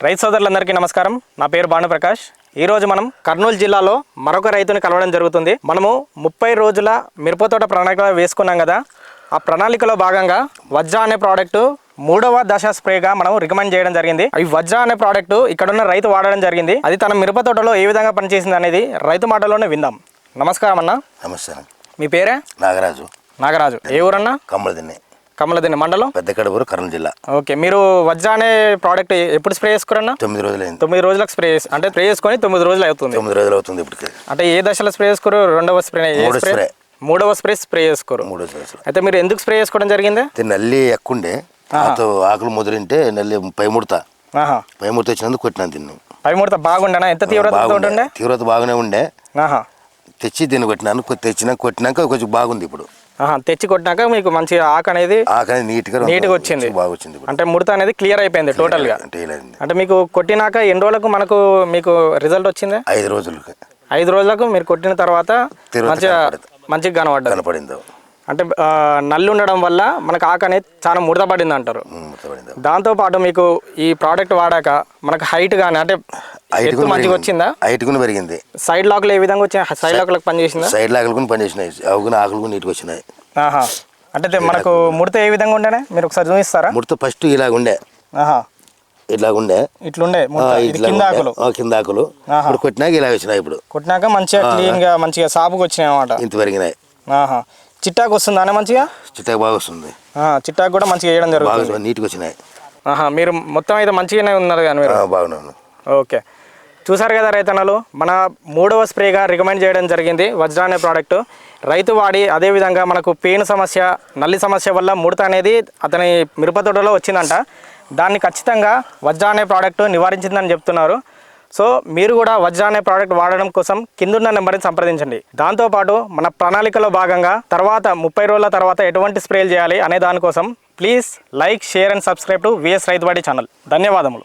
రైతు సోదరులందరికీ నమస్కారం. నా పేరు భానుప్రకాష్. ఈరోజు మనం కర్నూలు జిల్లాలో మరొక రైతుని కలవడం జరుగుతుంది. మనము 30 రోజుల మిరప తోట ప్రణాళిక వేసుకున్నాం కదా. ఆ ప్రణాళికలో భాగంగా వజ్ర అనే ప్రోడక్ట్ 3వ దశ స్ప్రేగా మనం రికమెండ్ చేయడం జరిగింది. ఈ వజ్ర అనే ప్రోడక్ట్ ఇక్కడున్న రైతు వాడడం జరిగింది. అది తన మిరప తోటలో ఏ విధంగా పనిచేసింది అనేది రైతు మాటల్లోనే విందాం. నమస్కారం అన్న. నమస్కారం. మీ పేరే? నాగరాజు. ఏ ఊరన్నా? కమలదిన్నె మండలం, పెద్దకడూరు, కర్నూలు జిల్లా. ఓకే. మీరు వజ్ర అనే ప్రోడక్ట్ ఎప్పుడు స్ప్రే చేసుకురన్నా? 9 రోజులైంది. 9 రోజులకు స్ప్రే అంటే స్ప్రే చేసుకొని 9 రోజులు అవుతుంది. 9 రోజులు అవుతుంది ఇప్పటికి. అంటే ఏ దశలో స్ప్రే చేసుకోరు? రెండవ స్ప్రే, మూడవ స్ప్రే చేసుకోరు. అయితే మీరు ఎందుకు స్ప్రే చేసుకోవడం జరిగింది? నల్లి ఎక్కుండే ఆకులు మొదలుంటే నల్లి పై ముడత వచ్చినందుకు కొట్టినా దీన్ని. పై ముడత బాగుండేనా? ఎంత తీవ్రత బాగానే ఉండే. తెచ్చి దీన్ని కొట్టినాక కొంచెం బాగుంది. ఇప్పుడు తెచ్చి కొట్టినాక మీకు మంచి ఆకు అనేది నీట్గా వచ్చింది, బాగా వచ్చింది. అంటే ముడత అనేది క్లియర్ అయిపోయింది టోటల్ గా. అంటే మీకు కొట్టినాక ఎన్ని రోజులకు మీకు రిజల్ట్ వచ్చింది? 5 రోజులకు. 5 రోజులకు మీరు కొట్టిన తర్వాత మంచిగా కనపడింది. అంటే నల్లి ఉండడం వల్ల మనకు ఆకు అనేది చాలా ముడత పడింది అంటారు. దాంతోపాటు మీకు ఈ ప్రోడక్ట్ వాడాక మనకు హైట్ కానీ అంటే ఎత్తు మంచిగా వచ్చిందా? హైట్ కూడా పెరిగింది. సైడ్ లాక్లు ఏ విధంగా వచ్చాయి? సైడ్ లాక్లకు పనిచేసిందా? సైడ్ లాక్లు కూడా పనిచేసినాయి. ఆకులు నీట్గా వచ్చినాయి. అంటే మనకు ముడత ఏ విధంగా ఉండేనా మీరు ఒకసారి చూపిస్తారా? ముడత ఫస్ట్ ఇలాగుండే, ఇట్లుండే కింద ఆకులు ఇప్పుడు కొట్టినాక ఇలా వచ్చినాయి. ఇప్పుడు కొట్టినాక మంచిగా క్లీన్ గా మంచిగా సాపుకు వచ్చినాయి అన్నమాట. ఇంత పెరిగినాయి. చిట్టాకు వస్తుందా మంచిగా? చిట్టాకు బాగా వస్తుంది. చిట్టాకు కూడా మంచిగా వేయడం జరుగుతుంది. నీట్గా వచ్చినాయి. మీరు మొత్తం అయితే మంచిగానే ఉన్నారు కానీ మీరు? బాగున్నాను. ఓకే. చూసారు కదా రైతన్నలు, మన 3వ స్ప్రేగా రికమెండ్ చేయడం జరిగింది వజ్ర అనే ప్రోడక్ట్. రైతు వాడి అదేవిధంగా మనకు పెయిన్ సమస్య, నల్లి సమస్య వల్ల ముడత అనేది అతని మిరప తోటలో వచ్చిందంట. దాన్ని ఖచ్చితంగా వజ్ర అనే ప్రోడక్ట్ నివారించిందని చెప్తున్నారు. సో మీరు కూడా వజ్ర అనే ప్రోడక్ట్ వాడడం కోసం కిందున్న నెంబర్ని సంప్రదించండి. దాంతోపాటు మన ప్రణాళికలో భాగంగా తర్వాత 30 రోజుల తర్వాత ఎటువంటి స్ప్రేలు చేయాలి అనే దానికోసం please like, share and subscribe to VS Rythubadi channel. ధన్యవాదములు.